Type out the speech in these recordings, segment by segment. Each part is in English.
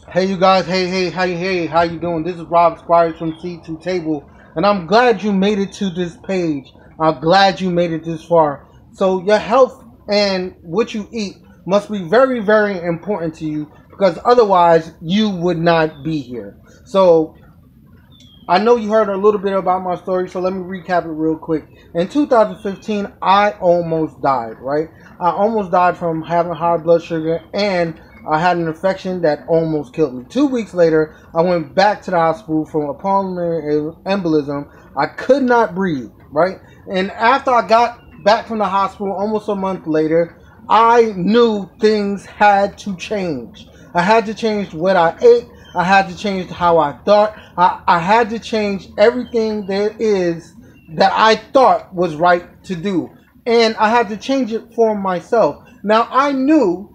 Hey you guys, how you doing? This is Rob Squires from C2 Table, and I'm glad you made it to this page. I'm glad you made it this far. So your health and what you eat must be very, very important to you because otherwise you would not be here. So I know you heard a little bit about my story, so let me recap it real quick. In 2015, I almost died, right? I almost died from having high blood sugar, and I had an infection that almost killed me. 2 weeks later, I went back to the hospital from a pulmonary embolism. I could not breathe, right? And after I got back from the hospital, almost a month later, I knew things had to change. I had to change what I ate. I had to change how I thought. I had to change everything there is that I thought was right to do. And I had to change it for myself. Now, I knew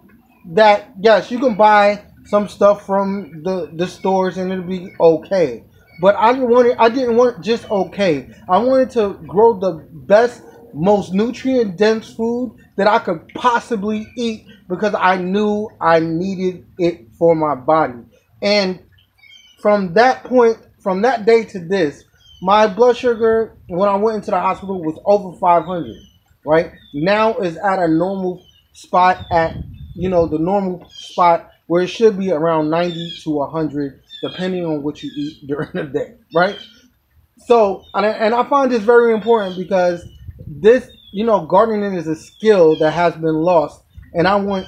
that, yes, you can buy some stuff from the stores and it'll be okay. But I didn't want just okay. I wanted to grow the best, most nutrient dense food that I could possibly eat because I knew I needed it for my body. And from that point, from that day to this, my blood sugar when I went into the hospital was over 500. Right now is at a normal spot at the normal spot where it should be around 90 to 100, depending on what you eat during the day. Right. So and I find this very important because this gardening is a skill that has been lost, and I want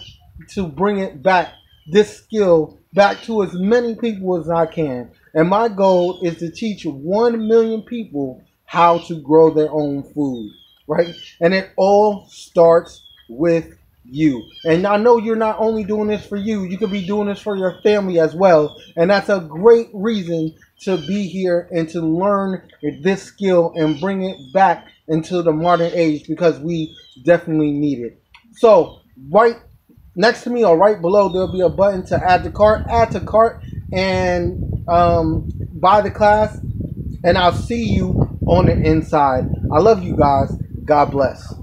to bring it back, this skill back to as many people as I can. And my goal is to teach 1 million people how to grow their own food, right? And it all starts with you. And I know you're not only doing this for you, you could be doing this for your family as well. And that's a great reason to be here and to learn this skill and bring it back into the modern age because we definitely need it. So, right next to me or right below, there'll be a button to add to cart, and buy the class. And I'll see you on the inside. I love you guys. God bless.